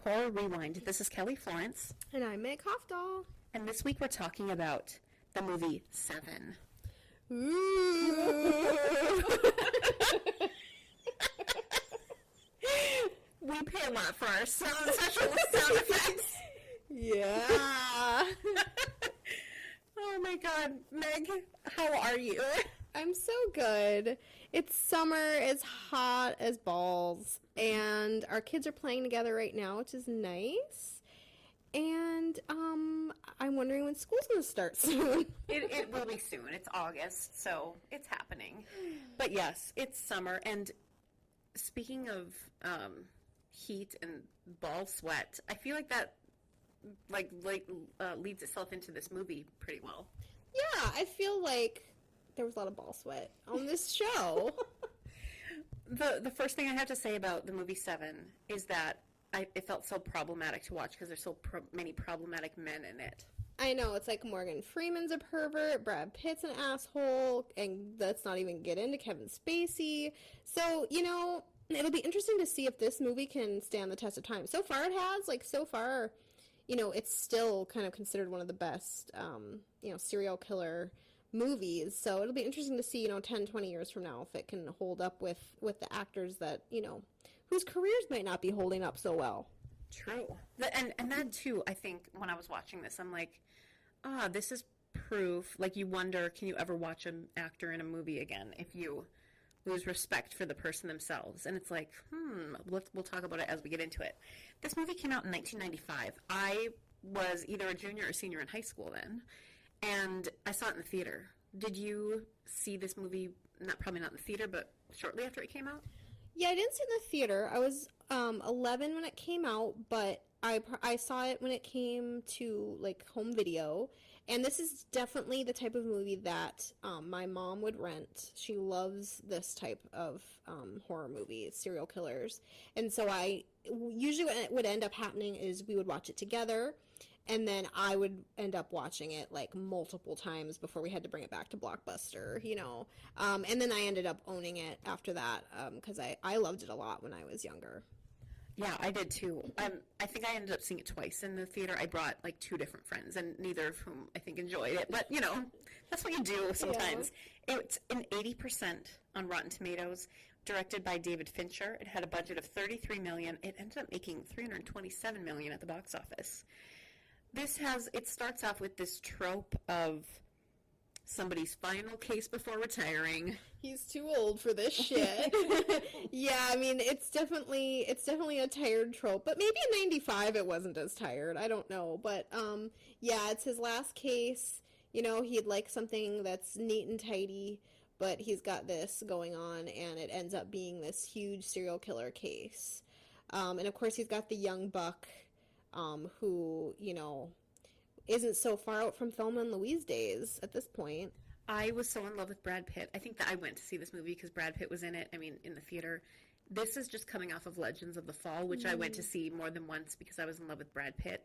Horror Rewind. This is Kelly Florence. And I'm Meg Hofdahl. And this week we're talking about the movie Seven. Ooh. We pay a lot for our special sound effects. Yeah. Oh my god, Meg, how are you? I'm so good. It's summer, it's hot as balls, and our kids are playing together right now, which is nice. And I'm wondering when school's going to start soon. It will be soon. It's August, so it's happening. But yes, it's summer. And speaking of heat and ball sweat, I feel like that leads itself into this movie pretty well. Yeah, I feel like there was a lot of ball sweat on this show. The first thing I have to say about the movie Seven is that it felt so problematic to watch because there's so many problematic men in it. I know, it's like Morgan Freeman's a pervert, Brad Pitt's an asshole, and let's not even get into Kevin Spacey. So, it'll be interesting to see if this movie can stand the test of time. So far it has, it's still kind of considered one of the best, serial killer movies. So it'll be interesting to see, 10, 20 years from now if it can hold up with the actors that, whose careers might not be holding up so well. True. And that too, I think when I was watching this, I'm like, this is proof. Like, you wonder, can you ever watch an actor in a movie again if you lose respect for the person themselves? And it's like, we'll talk about it as we get into it. This movie came out in 1995. I was either a junior or senior in high school then, and I saw it in the theater. Did you see this movie, probably not in the theater, but shortly after it came out? Yeah, I didn't see it in the theater. I was 11 when it came out, but I saw it when it came to, home video. And this is definitely the type of movie that my mom would rent. She loves this type of horror movies, serial killers. And so usually what would end up happening is we would watch it together, and then I would end up watching it, multiple times before we had to bring it back to Blockbuster, And then I ended up owning it after that because I loved it a lot when I was younger. Yeah, I did too. I think I ended up seeing it twice in the theater. I brought two different friends, and neither of whom I think enjoyed it. But that's what you do sometimes. Yeah. It's an 80% on Rotten Tomatoes, directed by David Fincher. It had a budget of $33 million. It ended up making $327 million at the box office. It starts off with this trope of somebody's final case before retiring. He's too old for this shit. Yeah, I mean, it's definitely a tired trope, but maybe in 95 it wasn't as tired. I don't know, but yeah, it's his last case. He'd like something that's neat and tidy, but he's got this going on, and it ends up being this huge serial killer case. And of course, he's got the young buck, who, isn't so far out from Thelma and Louise days at this point. I was so in love with Brad Pitt. I think that I went to see this movie because Brad Pitt was in it, in the theater. This is just coming off of Legends of the Fall, which I went to see more than once because I was in love with Brad Pitt.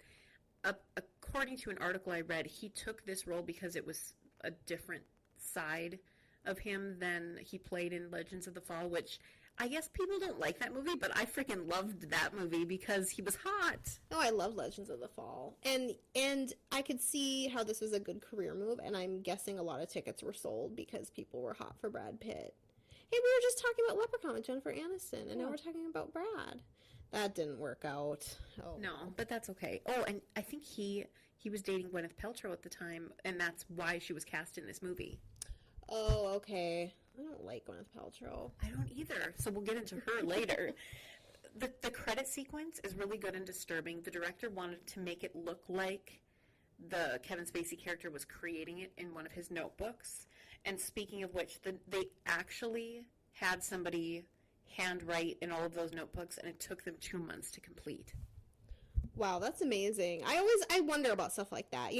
According to an article I read, he took this role because it was a different side of him than he played in Legends of the Fall, which I guess people don't like that movie, but I freaking loved that movie because he was hot. Oh, I love Legends of the Fall. And I could see how this was a good career move, and I'm guessing a lot of tickets were sold because people were hot for Brad Pitt. Hey, we were just talking about Leprechaun with Jennifer Aniston, and now we're talking about Brad. That didn't work out. Oh. No, but that's okay. Oh, and I think he was dating Gwyneth Paltrow at the time, and that's why she was cast in this movie. Oh, okay. I don't like Gwyneth Paltrow. I don't either, so we'll get into her later. The credit sequence is really good and disturbing. The director wanted to make it look like the Kevin Spacey character was creating it in one of his notebooks. And speaking of which, they actually had somebody handwrite in all of those notebooks, and it took them 2 months to complete. Wow, that's amazing. I wonder about stuff like that.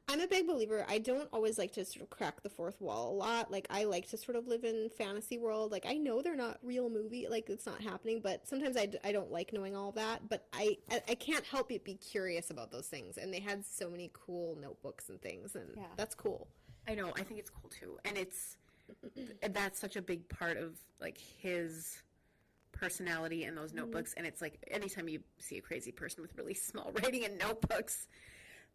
I'm a big believer. I don't always like to sort of crack the fourth wall a lot. I like to sort of live in fantasy world. I know they're not real movie, it's not happening, but sometimes I don't like knowing all that. But I can't help but be curious about those things. And they had so many cool notebooks and things, and that's cool. I know. I think it's cool too. And that's such a big part of his personality in those notebooks, and it's like anytime you see a crazy person with really small writing in notebooks,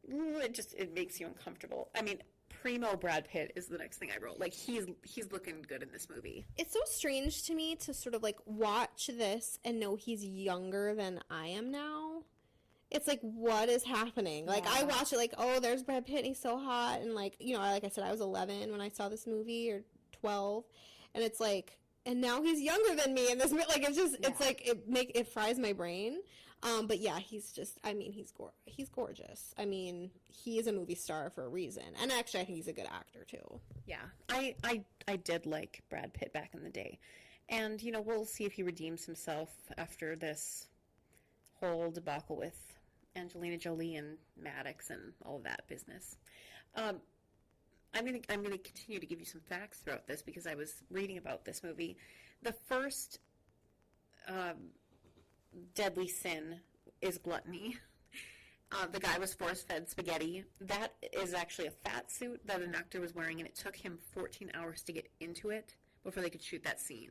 it makes you uncomfortable. I mean, primo Brad Pitt is the next thing I wrote. Like, he's looking good in this movie. It's so strange to me to sort of like watch this and know he's younger than I am now. It's like, what is happening? Like, I watch it like, oh, there's Brad Pitt and he's so hot, and like, you know, like I said, I was 11 when I saw this movie, or 12, and it's like, and now he's younger than me in this, like, it's just, it's like, it fries my brain. But yeah, he's just, I mean, he's gorgeous. I mean, he is a movie star for a reason, and actually I think he's a good actor too. Yeah, I did like Brad Pitt back in the day, and you know, we'll see if he redeems himself after this whole debacle with Angelina Jolie and Maddox and all of that business. I'm gonna continue to give you some facts throughout this because I was reading about this movie. The first deadly sin is gluttony. The guy was force-fed spaghetti. That is actually a fat suit that an actor was wearing, and it took him 14 hours to get into it before they could shoot that scene.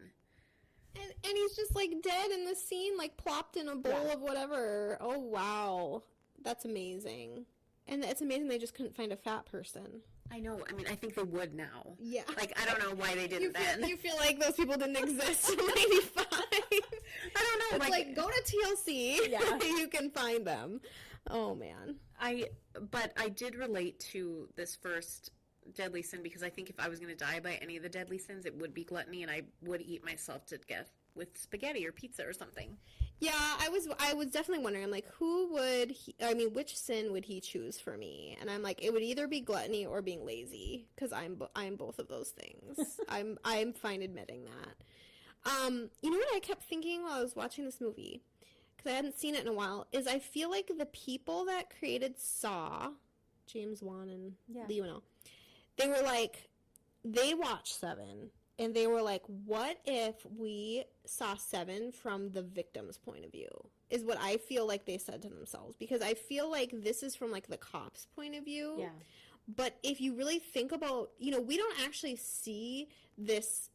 And he's just like dead in the scene, like plopped in a bowl of whatever. Oh wow, that's amazing. And it's amazing they just couldn't find a fat person. I know. I mean, I think they would now. Yeah. Like, I don't know why they didn't then. You feel like those people didn't exist in 95. I don't know. It's like, go to TLC. Yeah. You can find them. Oh, man. But I did relate to this first deadly sin because I think if I was going to die by any of the deadly sins, it would be gluttony, and I would eat myself to death with spaghetti or pizza or something. Yeah, I was definitely wondering. I'm like, which sin would he choose for me? And I'm like, it would either be gluttony or being lazy, because I'm both of those things. I'm fine admitting that. You know what I kept thinking while I was watching this movie, because I hadn't seen it in a while, is I feel like the people that created Saw, James Wan and Lee Whannell, they were like, they watched Seven. And they were like, what if we saw Seven from the victim's point of view? Is what I feel like they said to themselves. Because I feel like this is from, like, the cop's point of view. Yeah. But if you really think about, you know, we don't actually see this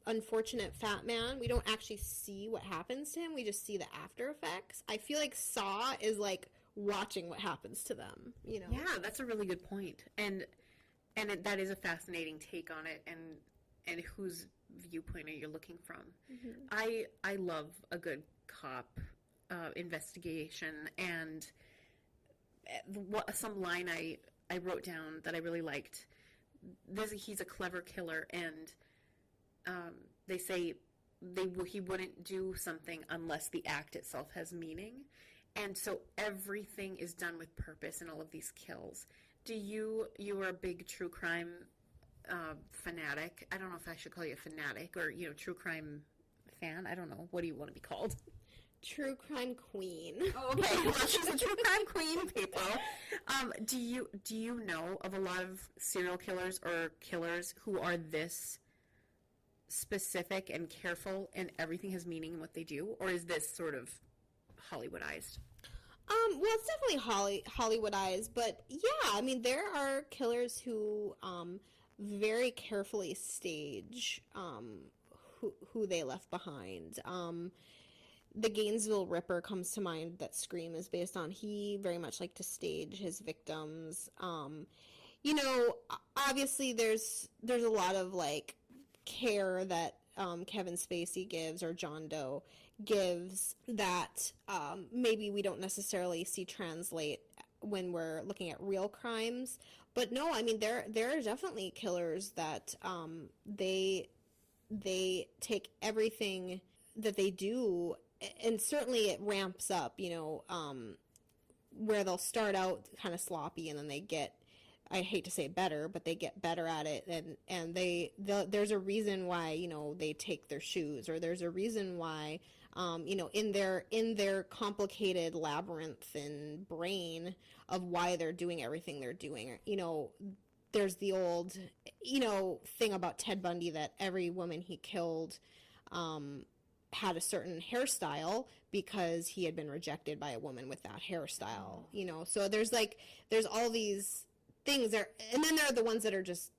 unfortunate fat man. We don't actually see what happens to him. We just see the after effects. I feel like Saw is, like, watching what happens to them, you know? Yeah, that's a really good point. And that is a fascinating take on it, and whose viewpoint are you looking from? Mm-hmm. I love a good cop investigation, and some line I wrote down that I really liked. He's a clever killer, and they say he wouldn't do something unless the act itself has meaning, and so everything is done with purpose in all of these kills. You are a big true crime fanatic. I don't know if I should call you a fanatic or, you know, true crime fan. I don't know. What do you want to be called? True crime queen. Oh, okay. Well, she's a true crime queen, people. Do you know of a lot of serial killers or killers who are this specific and careful and everything has meaning in what they do? Or is this sort of Hollywoodized? Well, it's definitely Hollywoodized, but yeah, I mean, there are killers who very carefully stage who they left behind. The Gainesville Ripper comes to mind that Scream is based on. He very much liked to stage his victims. You know, obviously there's a lot of, like, care that Kevin Spacey gives, or John Doe gives, that maybe we don't necessarily see translate when we're looking at real crimes. But no, I mean, there are definitely killers that they take everything that they do, and certainly it ramps up, you know, where they'll start out kind of sloppy and then they get, I hate to say better, but they get better at it, and there's a reason why, you know, they take their shoes, or there's a reason why, you know, in their complicated labyrinthine brain of why they're doing everything they're doing. You know, there's the old, you know, thing about Ted Bundy that every woman he killed had a certain hairstyle because he had been rejected by a woman with that hairstyle. You know, so there's all these things are, and then there are the ones that are just,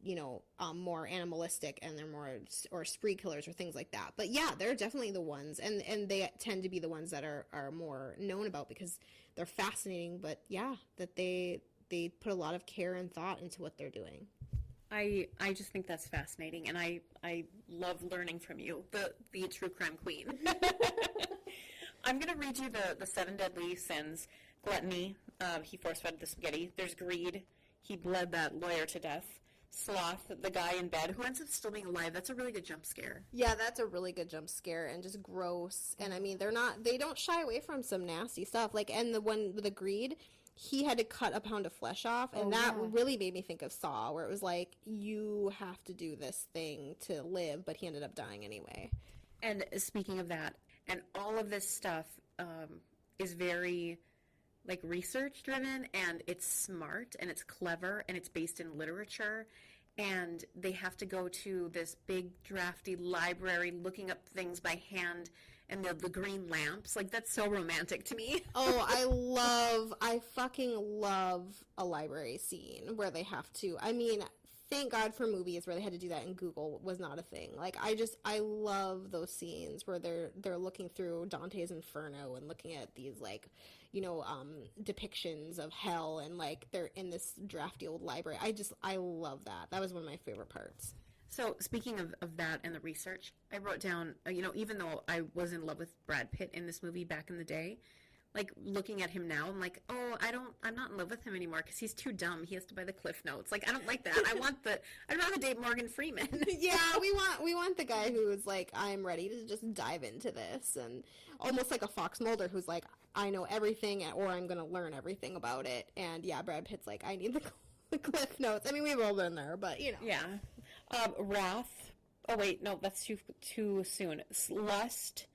more animalistic, and they're more, or spree killers or things like that. But yeah, they're definitely the ones, and they tend to be the ones that are more known about because they're fascinating. But yeah, that they put a lot of care and thought into what they're doing. I just think that's fascinating, and I love learning from you, the true crime queen. I'm going to read you the 7 deadly sins. Gluttony, he force-fed the spaghetti. There's greed. He bled that lawyer to death. Sloth, the guy in bed who ends up still being alive. That's a really good jump scare. Yeah, that's a really good jump scare, and just gross. And I mean, they don't shy away from some nasty stuff. Like, and the one with the greed, he had to cut a pound of flesh off, and that really made me think of Saw, where it was like, you have to do this thing to live, but he ended up dying anyway. And speaking of that, and all of this stuff is very research driven, and it's smart, and it's clever, and it's based in literature, and they have to go to this big drafty library looking up things by hand, and the green lamps, that's so romantic to me. Oh, I fucking love a library scene where they have to, I mean, thank God for movies where they had to do that, and Google was not a thing. I love those scenes where they're looking through Dante's Inferno and looking at these depictions of hell, and they're in this drafty old library. I love that. That was one of my favorite parts. So speaking of that and the research, I wrote down, even though I was in love with Brad Pitt in this movie back in the day, looking at him now, I'm like, oh, I'm not in love with him anymore because he's too dumb. He has to buy the Cliff Notes. I don't like that. I'd rather date Morgan Freeman. Yeah, we want the guy who's like, I'm ready to just dive into this, and almost like a Fox Mulder who's like, I know everything, or I'm going to learn everything about it. And yeah, Brad Pitt's like, I need the Cliff Notes. I mean, we've all been there, but Yeah. Wrath. Oh wait, no, that's too soon. Lust.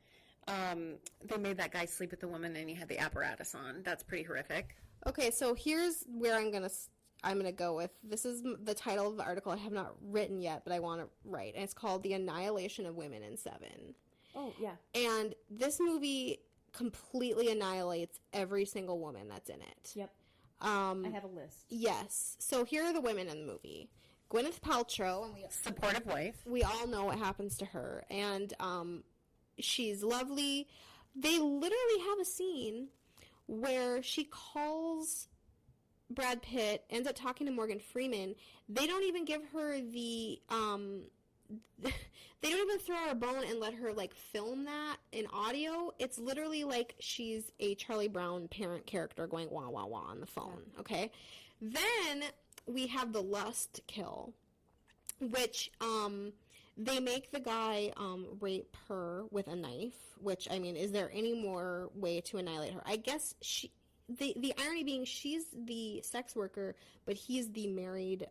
They made that guy sleep with the woman, and he had the apparatus on. That's pretty horrific. Okay, so here's where I'm gonna go with. This is the title of the article I have not written yet, but I want to write, and it's called "The Annihilation of Women in Seven." Oh yeah. And this movie completely annihilates every single woman that's in it. Yep. I have a list. Yes. So here are the women in the movie. Gwyneth Paltrow, and supportive wife. We all know what happens to her, and she's lovely. They literally have a scene where she calls Brad Pitt, ends up talking to Morgan Freeman. They don't even give her the they don't even throw her a bone and let her film that in audio. It's literally like she's a Charlie Brown parent character going wah wah wah on the phone. Yeah. Okay, then we have the lust kill, which they make the guy rape her with a knife, which, I mean, is there any more way to annihilate her? I guess the irony being she's the sex worker, but he's the married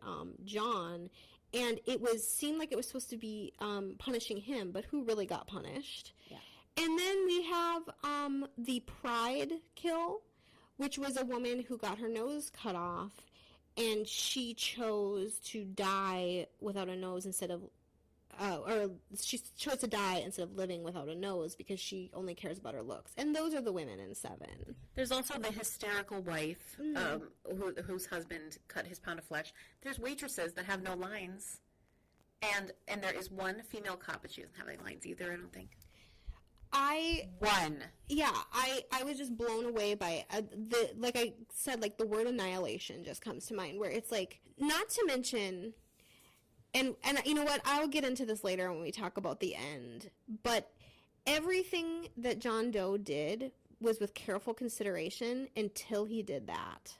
John, and seemed like it was supposed to be punishing him, but who really got punished? Yeah. And then we have the Pride kill, which was a woman who got her nose cut off, and she chose to die without a nose instead of, or she chose to die instead of living without a nose because she only cares about her looks. And those are the women in Seven. There's also the hysterical wife, whose husband cut his pound of flesh. There's waitresses that have no lines. And there is one female cop, but she doesn't have any lines either, I don't think. Yeah, I was just blown away by like I said, the word annihilation just comes to mind, where it's not to mention, and you know what, I'll get into this later when we talk about the end, but everything that John Doe did was with careful consideration until he did that.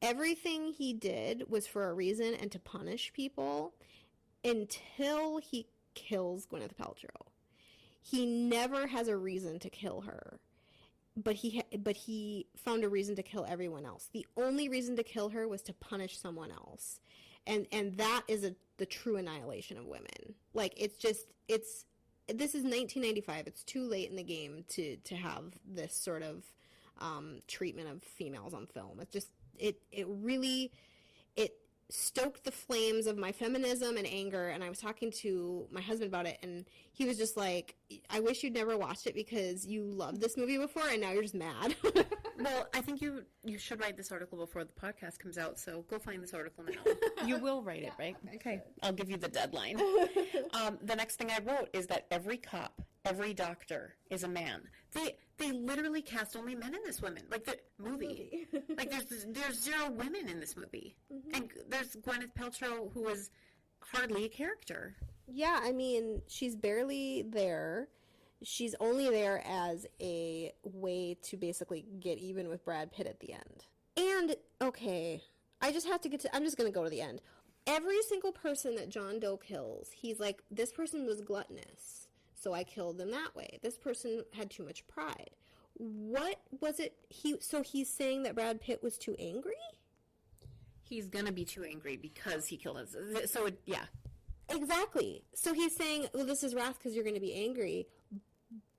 Everything he did was for a reason and to punish people until he kills Gwyneth Paltrow. He never has a reason to kill her, but he found a reason to kill everyone else. The only reason to kill her was to punish someone else, and that is the true annihilation of women. This is 1995. It's too late in the game to have this sort of treatment of females on film. It's just it really stoked the flames of my feminism and anger, and I was talking to my husband about it, and he was just like, I wish you'd never watched it because you loved this movie before and now you're just mad. Well, I think you should write this article before the podcast comes out, so go find this article now. You will write it, right? Okay, I'll give you the deadline. The next thing I wrote is that every cop, every doctor is a man. They literally cast only men in this woman, like the movie. Like there's 0 women in this movie, and there's Gwyneth Paltrow, who is hardly a character. Yeah, I mean, she's barely there. She's only there as a way to basically get even with Brad Pitt at the end. And, okay, I'm just going to go to the end. Every single person that John Doe kills, he's like, this person was gluttonous, so I killed them that way. This person had too much pride. What was it? So he's saying that Brad Pitt was too angry? He's gonna be too angry because he killed us. So, yeah. Exactly. So he's saying, well, this is wrath because you're going to be angry.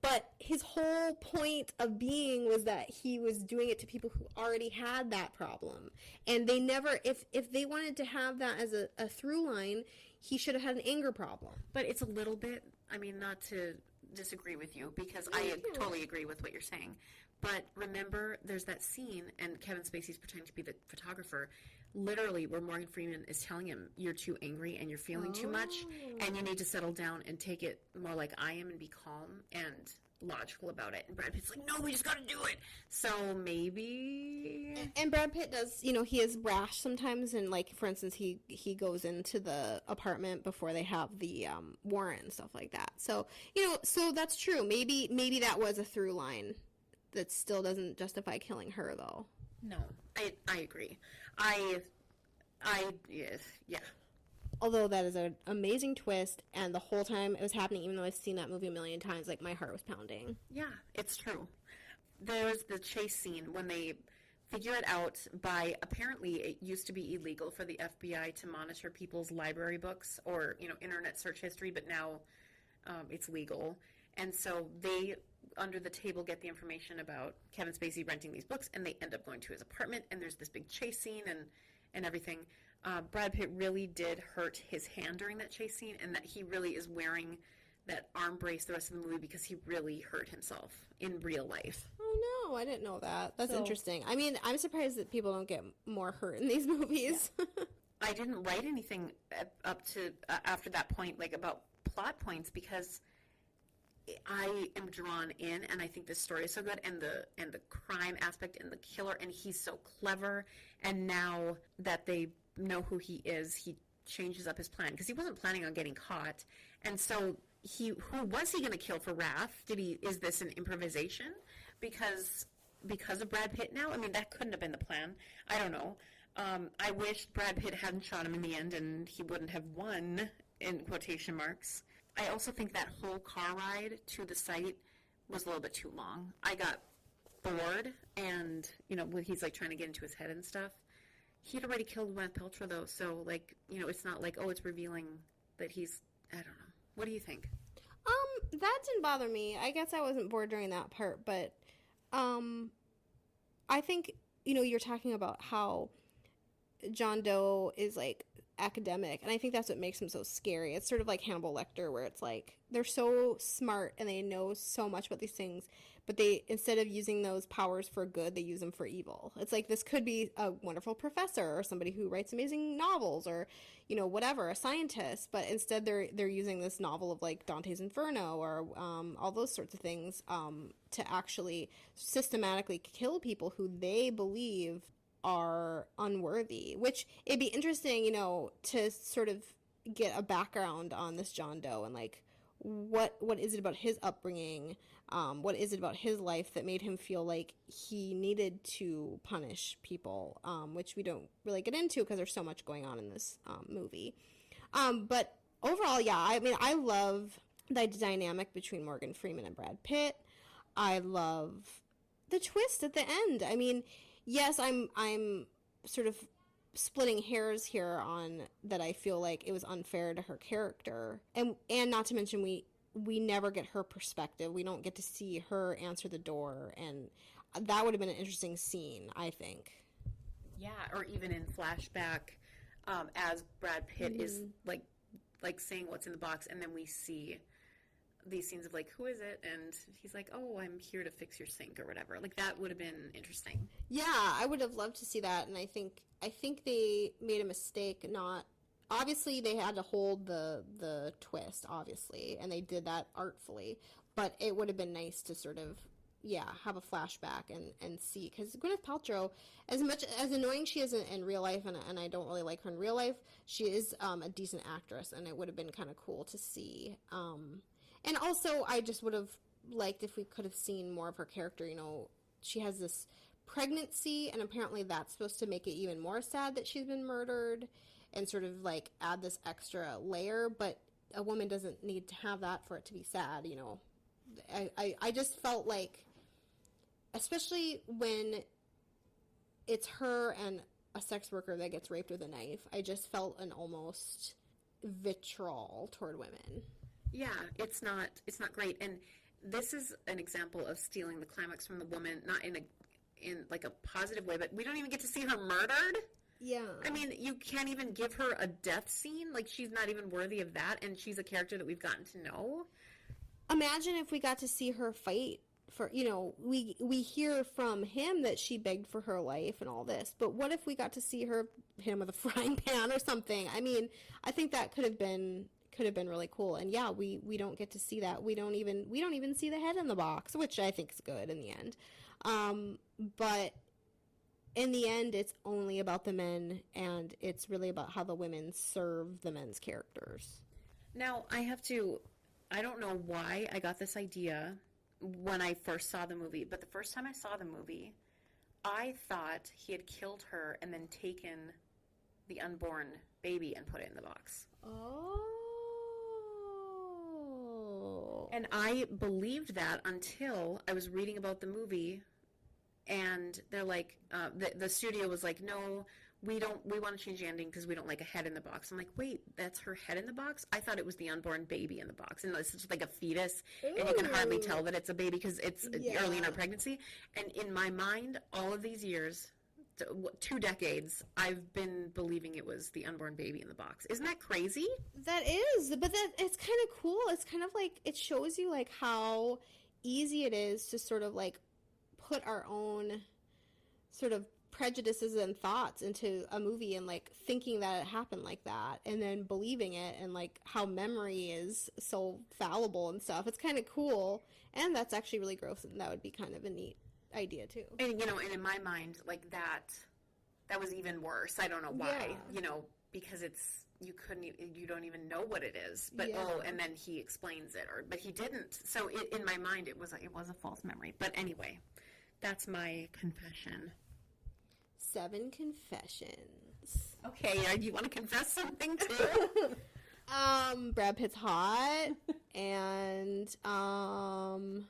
But his whole point of being was that he was doing it to people who already had that problem. And they never, if they wanted to have that as a through line, he should have had an anger problem. But it's a little bit, I mean, not to disagree with you, because I totally agree with what you're saying. But remember, there's that scene, and Kevin Spacey's pretending to be the photographer, literally where Morgan Freeman is telling him, you're too angry and you're feeling too much, and you need to settle down and take it more like I am and be calm and logical about it. And Brad Pitt's like, no, we just gotta do it. So maybe... And Brad Pitt does, he is rash sometimes, and like, for instance, he goes into the apartment before they have the warrant and stuff like that. So, so that's true. Maybe that was a through line. That still doesn't justify killing her, though. No, I agree. Yeah. Although that is an amazing twist, and the whole time it was happening, even though I've seen that movie a million times, like, my heart was pounding. Yeah, it's true. There's the chase scene when they figure it out by, apparently it used to be illegal for the FBI to monitor people's library books or, internet search history, but now it's legal. And so they, under the table, get the information about Kevin Spacey renting these books, and they end up going to his apartment, and there's this big chase scene and everything. Brad Pitt really did hurt his hand during that chase scene, and that he really is wearing that arm brace the rest of the movie because he really hurt himself in real life. Oh, no, I didn't know that. That's interesting. I mean, I'm surprised that people don't get more hurt in these movies. Yeah. I didn't write anything up to after that point, like about plot points, because I am drawn in, and I think the story is so good, and the crime aspect and the killer, and he's so clever. And now that they know who he is, he changes up his plan because he wasn't planning on getting caught. And so who was he going to kill for wrath? Is this an improvisation because of Brad Pitt now? I mean, that couldn't have been the plan. I don't know. I wish Brad Pitt hadn't shot him in the end, and he wouldn't have won, in quotation marks. I also think that whole car ride to the site was a little bit too long. I got bored, and, when he's, like, trying to get into his head and stuff. He had already killed Gwyneth Paltrow, though, so, like, it's not like, it's revealing that he's, I don't know. What do you think? That didn't bother me. I guess I wasn't bored during that part, but, I think, you're talking about how John Doe is, like, academic, and I think that's what makes him so scary. It's sort of like Hannibal Lecter, where it's like they're so smart and they know so much about these things, but they, instead of using those powers for good, they use them for evil. It's like, this could be a wonderful professor or somebody who writes amazing novels, or whatever, a scientist, but instead they're using this novel of, like, Dante's Inferno or all those sorts of things to actually systematically kill people who they believe are unworthy, which it'd be interesting, to sort of get a background on this John Doe and, like, what is it about his upbringing, what is it about his life that made him feel like he needed to punish people, which we don't really get into because there's so much going on in this movie. But overall, yeah, I mean, I love the dynamic between Morgan Freeman and Brad Pitt. I love the twist at the end. I mean, yes, I'm sort of splitting hairs here on that. I feel like it was unfair to her character, and not to mention we never get her perspective. We don't get to see her answer the door, and that would have been an interesting scene, I think. Yeah, or even in flashback, as Brad Pitt is like saying what's in the box, and then we see these scenes of like, who is it? And he's like, oh, I'm here to fix your sink or whatever. Like, that would have been interesting. Yeah, I would have loved to see that, and I think they made a mistake not. Obviously, they had to hold the twist, obviously, and they did that artfully. But it would have been nice to sort of, yeah, have a flashback and see, because Gwyneth Paltrow, as much as annoying she is in real life, and I don't really like her in real life, she is a decent actress, and it would have been kind of cool to see. And also, I just would have liked if we could have seen more of her character. You know, she has this pregnancy, and apparently that's supposed to make it even more sad that she's been murdered, and sort of like add this extra layer. But a woman doesn't need to have that for it to be sad, you know. I just felt like, especially when it's her and a sex worker that gets raped with a knife, I just felt an almost vitriol toward women. Yeah, it's not great. And this is an example of stealing the climax from the woman, not in like a positive way, but we don't even get to see her murdered. Yeah. I mean, you can't even give her a death scene. Like, she's not even worthy of that, and she's a character that we've gotten to know. Imagine if we got to see her fight for, you know, we hear from him that she begged for her life and all this, but what if we got to see her hit him with a frying pan or something? I mean, I think that could have been really cool. And yeah, we don't get to see that. We don't even see the head in the box, which I think is good in the end. But in the end, it's only about the men, and it's really about how the women serve the men's characters. Now, I don't know why I got this idea when I first saw the movie, but the first time I saw the movie, I thought he had killed her and then taken the unborn baby and put it in the box. Oh. And I believed that until I was reading about the movie, and they're like, the studio was like, no, we want to change the ending because we don't like a head in the box. I'm like, wait, that's her head in the box? I thought it was the unborn baby in the box. And it's just like a fetus, and you can hardly tell that it's a baby because it's early in her pregnancy. And in my mind, all of these years, 2 decades, I've been believing it was the unborn baby in the box. Isn't that crazy? That is, but it's kind of cool. It's kind of like, it shows you like how easy it is to sort of like put our own sort of prejudices and thoughts into a movie, and like thinking that it happened like that, and then believing it, and like how memory is so fallible and stuff. It's kind of cool, and that's actually really gross, and that would be kind of a neat idea too. And you know, and in my mind, like that was even worse. I don't know why. Yeah. You know, because you don't even know what it is. But and then he explains it, but he didn't. So in my mind, it was a false memory. But anyway, that's my confession. 7 confessions. Okay, do you want to confess something too? Brad Pitt's hot, and I'm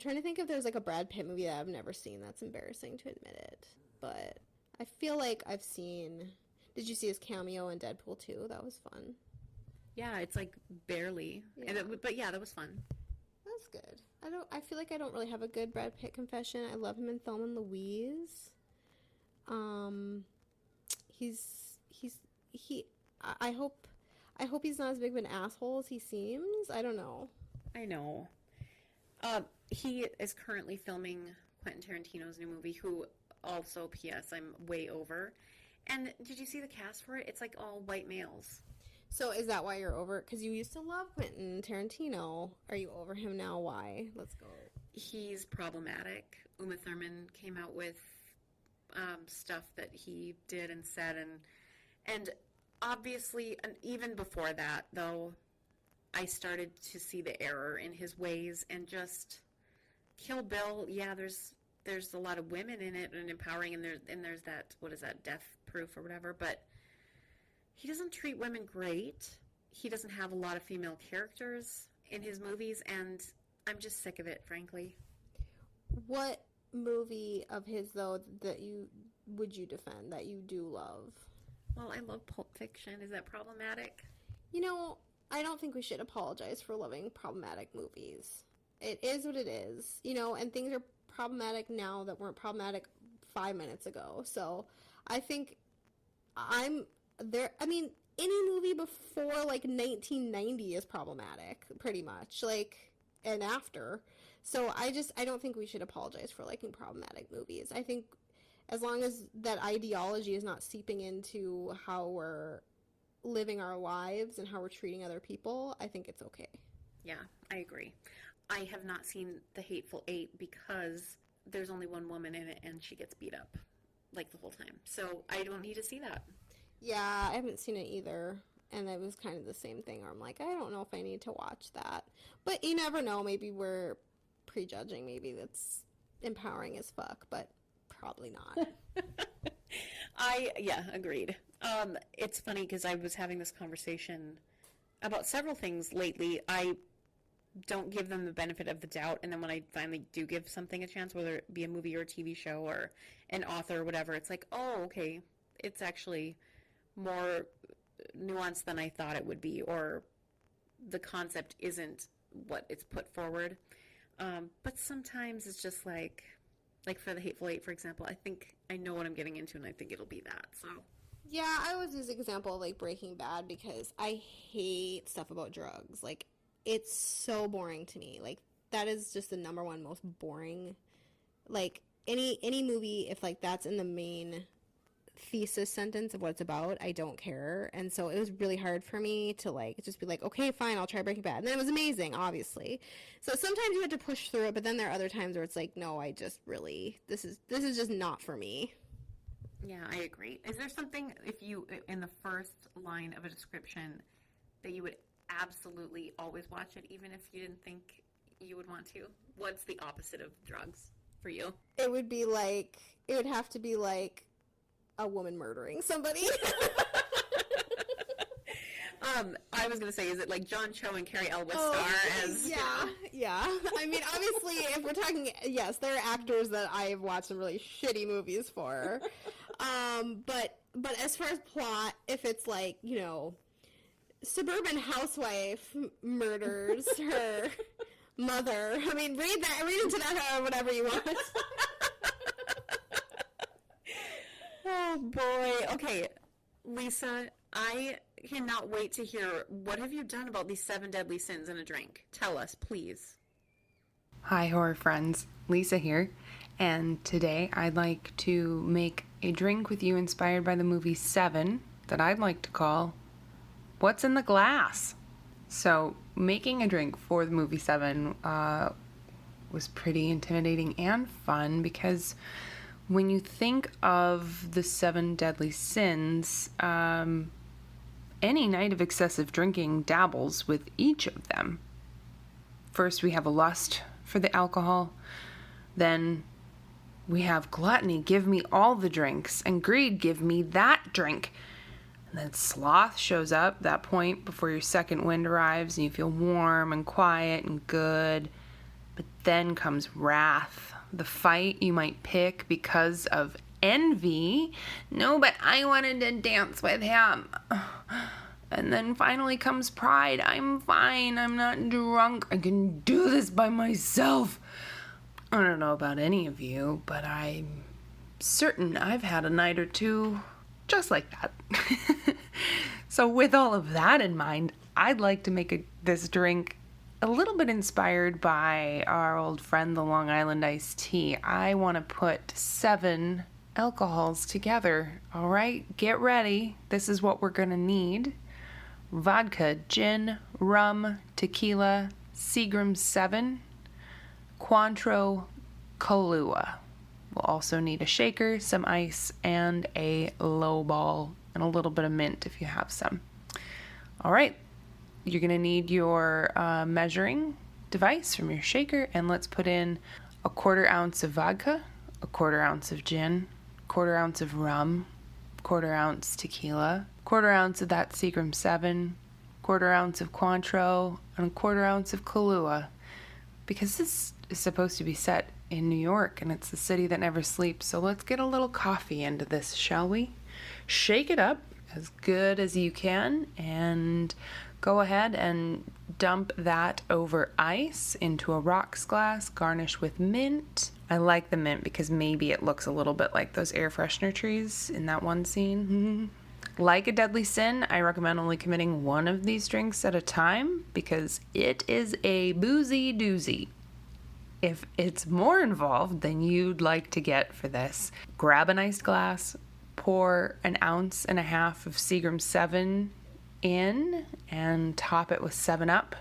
trying to think if there's like a Brad Pitt movie that I've never seen. That's embarrassing to admit it, but I feel like I've seen. Did you see his cameo in Deadpool 2? That was fun. Yeah, it's like barely, Yeah. But yeah, that was fun. That's good. I feel like I don't really have a good Brad Pitt confession. I love him in Thelma and Louise. I hope he's not as big of an asshole as he seems. I don't know. I know. He is currently filming Quentin Tarantino's new movie, who also, P.S., I'm way over. And did you see the cast for it? It's like all white males. So is that why you're over it? Because you used to love Quentin Tarantino. Are you over him now? Why? Let's go. He's problematic. Uma Thurman came out with stuff that he did and said, and obviously, and even before that, though, I started to see the error in his ways, and just Kill Bill. Yeah, there's a lot of women in it and empowering, and there's that, what is that, Death Proof or whatever, but he doesn't treat women great. He doesn't have a lot of female characters in his movies, and I'm just sick of it, frankly. What movie of his, though, that you defend, that you do love? Well, I love Pulp Fiction. Is that problematic? You know, I don't think we should apologize for loving problematic movies. It is what it is, you know, and things are problematic now that weren't problematic 5 minutes ago. So I think I mean, any movie before like 1990 is problematic, pretty much, like, and after. So I don't think we should apologize for liking problematic movies. I think as long as that ideology is not seeping into how we're living our lives and how we're treating other people, I think it's okay. Yeah, I agree. I have not seen The Hateful Eight because there's only one woman in it and she gets beat up like the whole time. So I don't need to see that. Yeah, I haven't seen it either. And it was kind of the same thing where I'm like, I don't know if I need to watch that. But you never know. Maybe we're prejudging. Maybe that's empowering as fuck, but probably not. Yeah, agreed. It's funny because I was having this conversation about several things lately. I don't give them the benefit of the doubt, and then when I finally do give something a chance, whether it be a movie or a TV show or an author or whatever, it's like, oh, okay, it's actually more nuanced than I thought it would be, or the concept isn't what it's put forward. But sometimes it's just like for The Hateful Eight, for example, I think I know what I'm getting into, and I think it'll be that. So yeah, I was this example of like Breaking Bad because I hate stuff about drugs. Like, it's so boring to me. Like, that is just the number one most boring. Like, any movie, if like that's in the main thesis sentence of what it's about, I don't care. And so it was really hard for me to like just be like, okay, fine, I'll try Breaking Bad. And then it was amazing, obviously. So sometimes you have to push through it, but then there are other times where it's like, no, I just really this is just not for me. yeah, I agree. Is there something, if you, in the first line of a description, that you would absolutely always watch it, even if you didn't think you would want to? What's the opposite of drugs for you? It would have to be like a woman murdering somebody. I was gonna say, is it like John Cho and Carrie Elwes star as? Yeah. I mean, obviously, if we're talking, yes, there are actors that I've watched some really shitty movies for. But as far as plot, if it's like, you know, suburban housewife murders her mother, I mean, read into that or whatever you want. Oh boy. Okay, Lisa, I cannot wait to hear, what have you done about these 7 deadly sins in a drink? Tell us, please. Hi, horror friends. Lisa here, and today I'd like to make a drink with you inspired by the movie Seven that I'd like to call What's in the Glass? So, making a drink for the movie Seven was pretty intimidating and fun because when you think of the 7 deadly sins, any night of excessive drinking dabbles with each of them. First, we have a lust for the alcohol. Then we have gluttony, give me all the drinks, and greed, give me that drink. And then sloth shows up, that point before your second wind arrives and you feel warm and quiet and good. But then comes wrath, the fight you might pick because of envy. No, but I wanted to dance with him. And then finally comes pride. I'm fine. I'm not drunk. I can do this by myself. I don't know about any of you, but I'm certain I've had a night or two just like that. So with all of that in mind, I'd like to make this drink a little bit inspired by our old friend, the Long Island iced tea. I want to put 7 alcohols together. All right, get ready. This is what we're going to need. Vodka, gin, rum, tequila, Seagram 7, Cointreau, Kahlua. We'll also need a shaker, some ice, and a low ball, and a little bit of mint if you have some. All right, you're going to need your measuring device from your shaker, and let's put in a 1/4 ounce of vodka, a 1/4 ounce of gin, 1/4 ounce of rum, 1/4 ounce tequila, 1/4 ounce of that Seagram 7, 1/4 ounce of Cointreau, and a 1/4 ounce of Kahlua. Because this is supposed to be set in New York, and it's the city that never sleeps, so let's get a little coffee into this, shall we? Shake it up as good as you can, and go ahead and dump that over ice into a rocks glass, garnish with mint. I like the mint because maybe it looks a little bit like those air freshener trees in that one scene. Like a deadly sin, I recommend only committing one of these drinks at a time because it is a boozy doozy. If it's more involved than you'd like to get for this, grab a nice glass, pour 1.5 ounces of Seagram 7 in, and top it with 7-Up.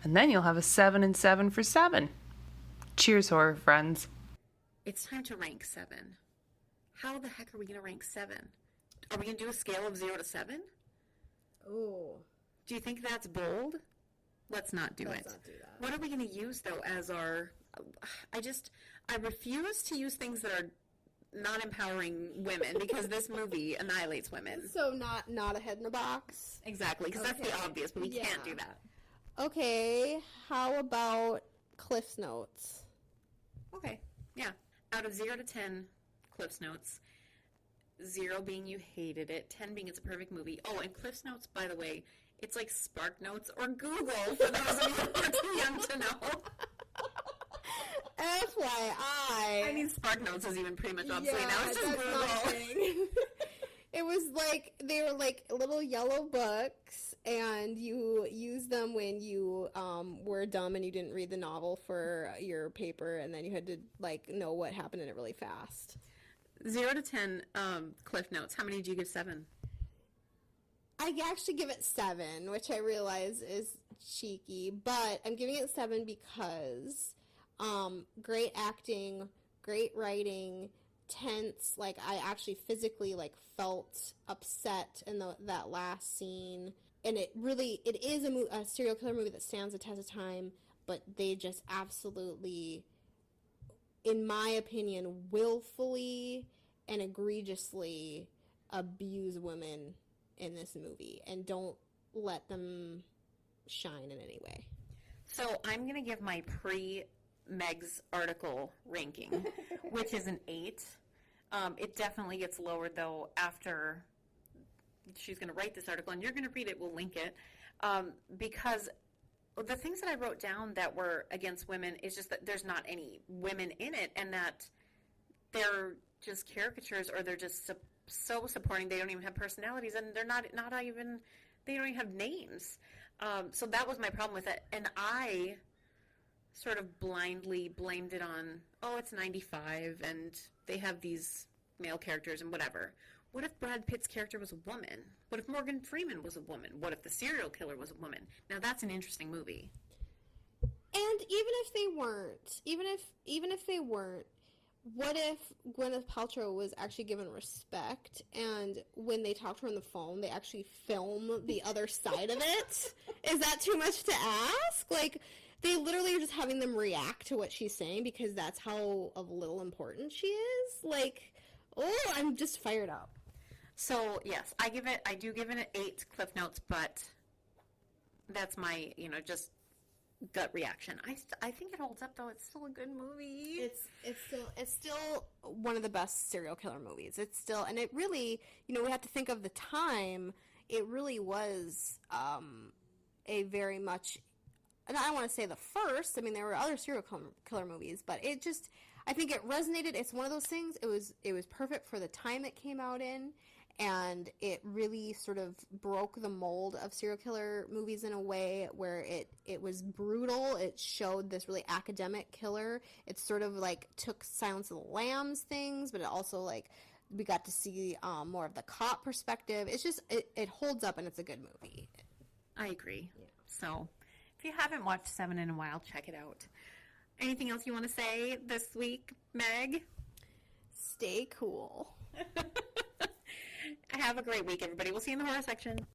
And then you'll have a 7 and 7 for 7. Cheers, horror friends. It's time to rank 7. How the heck are we going to rank 7? Are we going to do a scale of 0 to 7? Oh. Do you think that's bold? Let's not do it. Let's not do that. What are we going to use, though, as our... I refuse to use things that are not empowering women because this movie annihilates women. So not a head in a box? Exactly, because that's the obvious, but we can't do that. Okay, how about Cliff's Notes? Okay, yeah. Out of 0 to 10, Cliff's Notes. 0 being you hated it, 10 being it's a perfect movie. Oh, and Cliff's Notes, by the way, it's like Spark Notes or Google for those of you who are too young to know. FYI. I mean, Spark Notes is even pretty much obsolete now. It's just that's Google. not a thing. It was like, they were like little yellow books, and you used them when you were dumb and you didn't read the novel for your paper, and then you had to like know what happened in it really fast. 0 to 10, Cliff Notes. How many do you give 7? I actually give it 7, which I realize is cheeky, but I'm giving it 7 because great acting, great writing, tense. Like, I actually physically like felt upset in that last scene, and it is a serial killer movie that stands the test of time, but they just absolutely, in my opinion, willfully and egregiously abuse women in this movie and don't let them shine in any way. So I'm going to give my pre-Meg's article ranking, which is an 8. It definitely gets lowered, though, after she's going to write this article, and you're going to read it. We'll link it. Because the things that I wrote down that were against women is just that there's not any women in it, and that they're just caricatures, or they're just so supporting they don't even have personalities, and they're not even, they don't even have names. So that was my problem with it, and I sort of blindly blamed it on, oh, it's 95 and they have these male characters and whatever. What if Brad Pitt's character was a woman? What if Morgan Freeman was a woman? What if the serial killer was a woman? Now that's an interesting movie. And even if they weren't, what if Gwyneth Paltrow was actually given respect, and when they talk to her on the phone, they actually film the other side of it? Is that too much to ask? Like, they literally are just having them react to what she's saying because that's how of little importance she is. Like, oh, I'm just fired up. So, yes, I do give it an 8 Cliff Notes, but that's my, just gut reaction. I think it holds up, though. It's still a good movie. It's still one of the best serial killer movies. It's still, and it really, we have to think of the time. It really was a very much, and I don't want to say the first. I mean, there were other serial killer movies, but it just, I think it resonated. It's one of those things. It was perfect for the time it came out in. And it really sort of broke the mold of serial killer movies in a way where it was brutal. It showed this really academic killer. It sort of like took Silence of the Lambs things, but it also like we got to see more of the cop perspective. It's just, it holds up and it's a good movie. I agree. Yeah. So if you haven't watched 7 in a while, check it out. Anything else you want to say this week, Meg? Stay cool. Have a great week, everybody. We'll see you in the horror section.